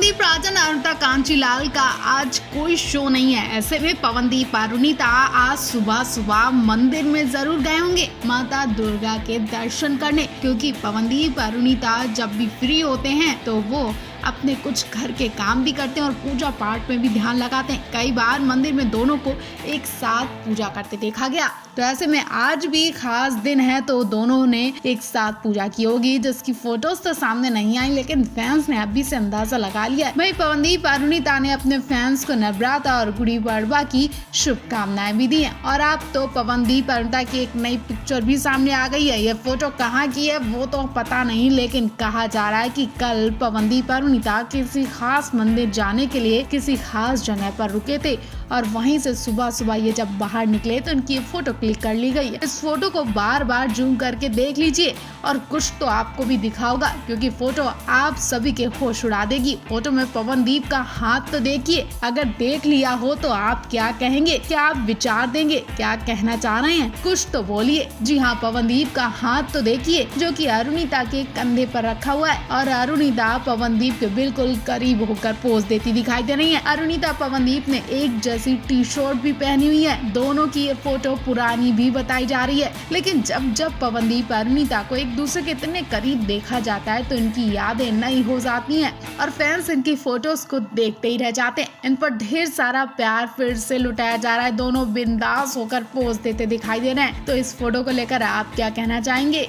पवनदीप राजन अरुणिता कांचीलाल का आज कोई शो नहीं है। ऐसे में पवनदीप अरुणिता आज सुबह सुबह मंदिर में जरूर गए होंगे माता दुर्गा के दर्शन करने, क्योंकि पवनदीप अरुणिता जब भी फ्री होते हैं तो वो अपने कुछ घर के काम भी करते हैं और पूजा पाठ में भी ध्यान लगाते हैं। कई बार मंदिर में दोनों को एक साथ पूजा करते देखा गया, तो ऐसे में आज भी खास दिन है तो दोनों ने एक साथ पूजा की होगी, जिसकी फोटोज तो सामने नहीं आई, लेकिन फैंस ने अभी से अंदाजा लगा लिया है। वहीं पवनदीप अरुणिता ने अपने फैंस को नवरात्र और गुड़ी पड़वा की शुभकामनाएं भी दी हैं। और अब तो पवनदीप अरुणिता की एक नई पिक्चर भी सामने आ गई है। ये फोटो कहाँ की है वो तो पता नहीं, लेकिन कहा जा रहा है कि कल पवनदीप अरुणिता किसी खास मंदिर जाने के लिए किसी खास जगह पर रुके थे और वहीं से सुबह सुबह ये जब बाहर निकले तो इनकी फोटो क्लिक कर ली गई है। इस फोटो को बार बार जूम करके देख लीजिए और कुछ तो आपको भी दिखा होगा, क्योंकि फोटो आप सभी के होश उड़ा देगी। फोटो में पवनदीप का हाथ तो देखिए, अगर देख लिया हो तो आप क्या कहेंगे, क्या आप विचार देंगे, क्या कहना चाह रहे हैं, कुछ तो बोलिए। जी हाँ, पवनदीप का हाथ तो देखिए जो कि अरुणिता के कंधे पर रखा हुआ है और अरुणिता पवनदीप के बिल्कुल करीब होकर पोज देती दिखाई दे रही है। अरुणिता पवनदीप ने एक जैसी टी शर्ट भी पहनी हुई है। दोनों की ये फोटो पुरानी भी बताई जा रही है, लेकिन जब जब पवनदीप अरुणिता को एक दूसरे के इतने करीब देखा जाता है तो इनकी यादें नई हो जाती हैं और फैंस इनकी फोटोज को देखते ही रह जाते हैं। इन पर ढेर सारा प्यार फिर से लुटाया जा रहा है। दोनों बिंदास होकर पोज देते दिखाई दे रहे हैं। तो इस फोटो को लेकर आप क्या कहना चाहेंगे?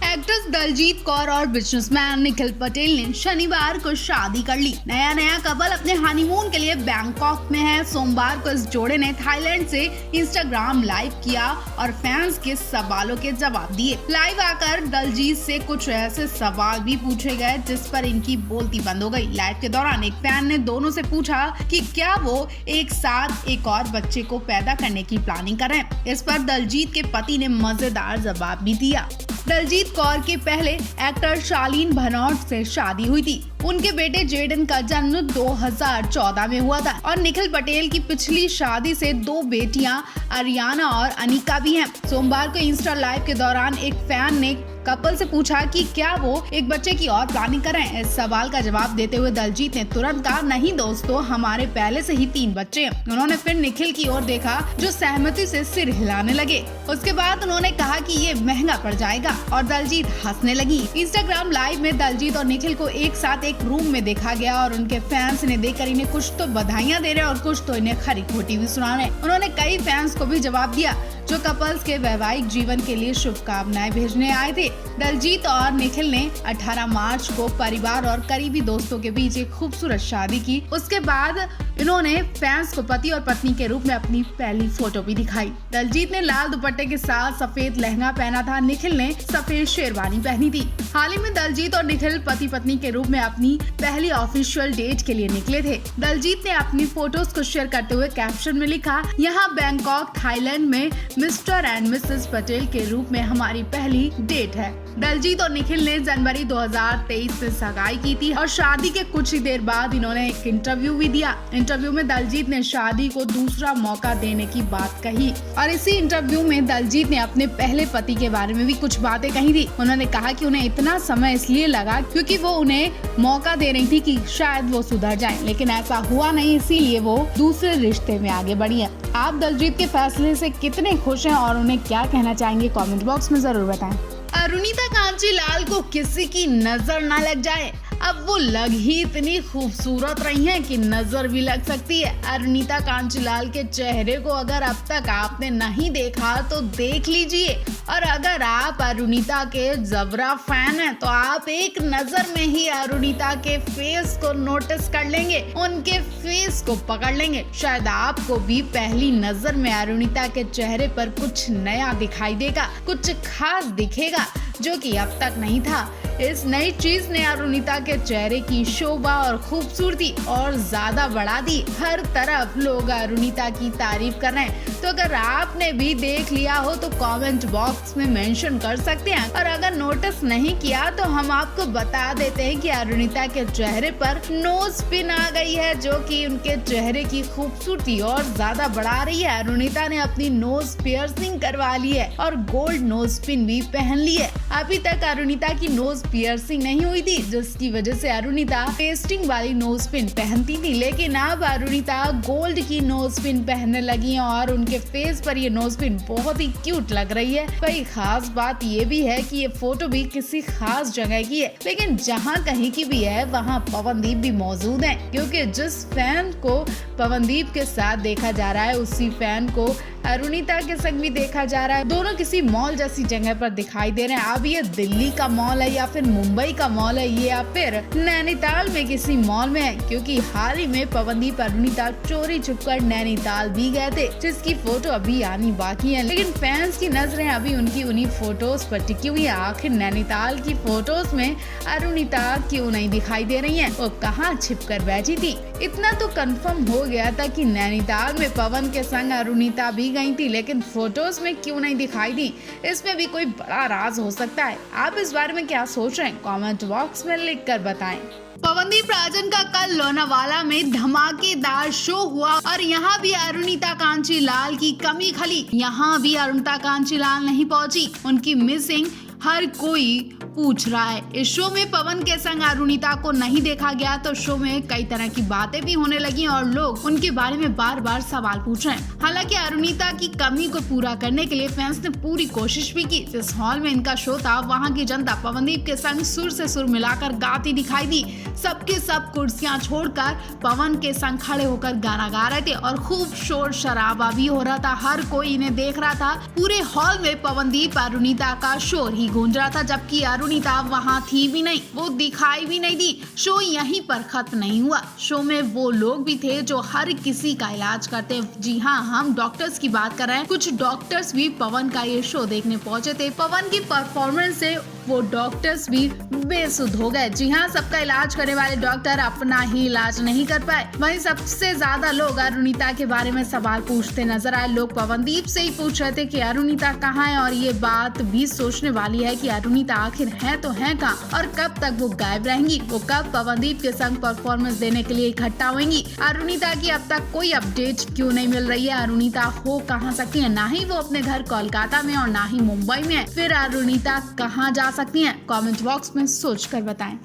एक्ट्रेस दलजीत कौर और बिजनेसमैन निखिल पटेल ने शनिवार को शादी कर ली। नया कपल अपने हनीमून के लिए बैंकॉक में है। सोमवार को इस जोड़े ने थाईलैंड से इंस्टाग्राम लाइव किया और फैंस के सवालों के जवाब दिए। लाइव आकर दलजीत से कुछ ऐसे सवाल भी पूछे गए जिस पर इनकी बोलती बंद हो गई। लाइव के दौरान एक फैन ने दोनों से पूछा कि क्या वो एक साथ एक और बच्चे को पैदा करने की प्लानिंग कर रहे हैं। इस पर दलजीत के पति ने मजेदार जवाब भी दिया। दलजीत कौर के पहले एक्टर शालीन भनौट से शादी हुई थी। उनके बेटे जेडन का जन्म 2014 में हुआ था और निखिल पटेल की पिछली शादी से 2 बेटियां अरियाना और अनिका भी हैं। सोमवार को इंस्टा लाइव के दौरान एक फैन ने कपल से पूछा कि क्या वो एक बच्चे की और प्लानिंग कर रहे हैं। इस सवाल का जवाब देते हुए दलजीत ने तुरंत कहा, नहीं दोस्तों, हमारे पहले से ही 3 बच्चे हैं। उन्होंने फिर निखिल की ओर देखा जो सहमति से सिर हिलाने लगे। उसके बाद उन्होंने कहा कि ये महंगा पड़ जाएगा और दलजीत हंसने लगी। इंस्टाग्राम लाइव में दलजीत और निखिल को एक साथ एक रूम में देखा गया और उनके फैंस ने देखकर इन्हें कुछ तो बधाइयां दे रहे और कुछ तो इन्हें खरी खोटी भी सुना रहे। उन्होंने कई फैंस को भी जवाब दिया जो कपल्स के वैवाहिक जीवन के लिए शुभकामनाएं भेजने आए थे। दलजीत और निखिल ने 18 मार्च को परिवार और करीबी दोस्तों के बीच एक खूबसूरत शादी की। उसके बाद इन्होंने फैंस को पति और पत्नी के रूप में अपनी पहली फोटो भी दिखाई। दलजीत ने लाल दुपट्टे के साथ सफेद लहंगा पहना था। निखिल ने सफेद शेरवानी पहनी थी। हाल ही में दलजीत और निखिल पति पत्नी के रूप में अपनी पहली ऑफिशियल डेट के लिए निकले थे। दलजीत ने अपनी फोटोज को शेयर करते हुए कैप्शन में लिखा, यहाँ बैंकॉक थाईलैंड में मिस्टर एंड मिसेस पटेल के रूप में हमारी पहली डेट है। दलजीत और निखिल ने जनवरी 2023 में सगाई की थी और शादी के कुछ ही देर बाद इन्होंने एक इंटरव्यू भी दिया। इंटरव्यू में दलजीत ने शादी को दूसरा मौका देने की बात कही और इसी इंटरव्यू में दलजीत ने अपने पहले पति के बारे में भी कुछ बातें कही थी। उन्होंने कहा कि उन्हें इतना समय इसलिए लगा क्योंकि वो उन्हें मौका दे रही थी कि शायद वो सुधर जाएं, लेकिन ऐसा हुआ नहीं, इसीलिए वो दूसरे रिश्ते में आगे बढ़ी है। आप दलजीत के फैसले से कितने खुश हैं और उन्हें क्या कहना चाहेंगे, कमेंट बॉक्स में जरूर बताएं। अरुणिता कांचीलाल को किसी की नजर ना लग जाए। अब वो लग ही इतनी खूबसूरत रही हैं कि नजर भी लग सकती है। अरुणिता कांचीलाल के चेहरे को अगर अब तक आपने नहीं देखा तो देख लीजिए, और अगर आप अरुणिता के जबरा फैन हैं तो आप एक नजर में ही अरुणिता के फेस को नोटिस कर लेंगे, उनके फेस को पकड़ लेंगे। शायद आपको भी पहली नजर में अरुणिता के चेहरे पर कुछ नया दिखाई देगा, कुछ खास दिखेगा जो कि अब तक नहीं था। इस नई चीज ने अरुणिता के चेहरे की शोभा और खूबसूरती और ज्यादा बढ़ा दी। हर तरफ लोग अरुणिता की तारीफ कर रहे हैं, तो अगर आपने भी देख लिया हो तो कमेंट बॉक्स में मेंशन कर सकते हैं, और अगर नोटिस नहीं किया तो हम आपको बता देते हैं कि अरुणिता के चेहरे पर नोज पिन आ गई है जो कि उनके चेहरे की खूबसूरती और ज्यादा बढ़ा रही है। अरुणिता ने अपनी नोज पियर्सिंग करवा ली है और गोल्ड नोज पिन भी पहन ली है। अभी तक अरुणिता की नोज पियर्सिंग नहीं हुई थी, जिसकी वजह से अरुणिता पेस्टिंग वाली नोज पिन पहनती थी। लेकिन अब अरुणिता गोल्ड की नोज पिन पहनने लगी है और उनके फेस पर ये नोज पिन बहुत ही क्यूट लग रही है। वही खास बात ये भी है कि ये फोटो भी किसी खास जगह की है, लेकिन जहाँ कहीं की भी है वहाँ पवनदीप भी मौजूद है, क्योंकि जिस फैन को पवनदीप के साथ देखा जा रहा है उसी फैन को अरुणिता के संग भी देखा जा रहा है। दोनों किसी मॉल जैसी जगह पर दिखाई दे रहे हैं। अब ये दिल्ली का मॉल है या फिर मुंबई का मॉल है या फिर नैनीताल में किसी मॉल में है, क्योंकि हाल ही में पवनदीप अरुणिता चोरी छुपकर नैनीताल भी गए थे, जिसकी फोटो अभी आनी बाकी है। लेकिन फैंस की नजरें अभी उनकी उन्हीं फोटोज पर टिकी हुई है। आखिर नैनीताल की फोटोज में अरुणिता क्यों नहीं दिखाई दे रही है? वो कहाँ छिप कर बैठी थी? इतना तो कंफर्म हो गया था कि नैनीताल में पवन के संग अरुणिता भी गई थी, लेकिन फोटोज में क्यों नहीं दिखाई दी? इसमें भी कोई बड़ा राज हो सकता है। आप इस बारे में क्या सोच रहे हैं? कमेंट बॉक्स में लिख कर बताएं। पवनदीप राजन का कल लोनावाला में धमाकेदार शो हुआ और यहाँ भी अरुणिता कांचीलाल की कमी खली। यहाँ भी अरुणिता कांचीलाल नहीं पहुँची, उनकी मिसिंग हर कोई पूछ रहा है। इस शो में पवन के संग अरुणिता को नहीं देखा गया तो शो में कई तरह की बातें भी होने लगी और लोग उनके बारे में बार बार सवाल पूछ रहे हैं। हालांकि अरुणिता की कमी को पूरा करने के लिए फैंस ने पूरी कोशिश भी की। जिस हॉल में इनका शो था वहां की जनता पवनदीप के संग सुर से सुर मिलाकर गाती दिखाई दी। सबके सब कुर्सियां छोड़कर पवन के संग खड़े होकर गाना गा रहे थे और खूब शोर शराबा भी हो रहा था। हर कोई इन्हें देख रहा था। पूरे हॉल में पवनदीप अरुणिता का शोर ही गूंज रहा था, जबकि अरुणिता वहां थी भी नहीं, वो दिखाई भी नहीं दी। शो यहीं पर खत्म नहीं हुआ। शो में वो लोग भी थे जो हर किसी का इलाज करते हैं। जी हाँ, हम डॉक्टर्स की बात कर रहे हैं। कुछ डॉक्टर्स भी पवन का ये शो देखने पहुंचे थे। पवन की परफॉर्मेंस से वो डॉक्टर्स भी बेसुध हो गए। जी हाँ, सबका इलाज करने वाले डॉक्टर अपना ही इलाज नहीं कर पाए। वहीं सबसे ज्यादा लोग अरुणिता के बारे में सवाल पूछते नजर आए। लोग पवनदीप से ही पूछ रहे थे कि अरुणिता कहाँ है, और ये बात भी सोचने वाली है कि अरुणिता आखिर है तो है कहाँ और कब तक वो गायब रहेंगी। वो कब पवनदीप के संग परफॉर्मेंस देने के लिए इकट्ठा होंगी। अरुणिता की अब तक कोई अपडेट क्यों नहीं मिल रही है? अरुणिता हो कहाँ सकती है? ना ही वो अपने घर कोलकाता में और ना ही मुंबई में है। फिर अरुणिता कहाँ जा सकती हैं? कमेंट बॉक्स में सोच कर बताएं।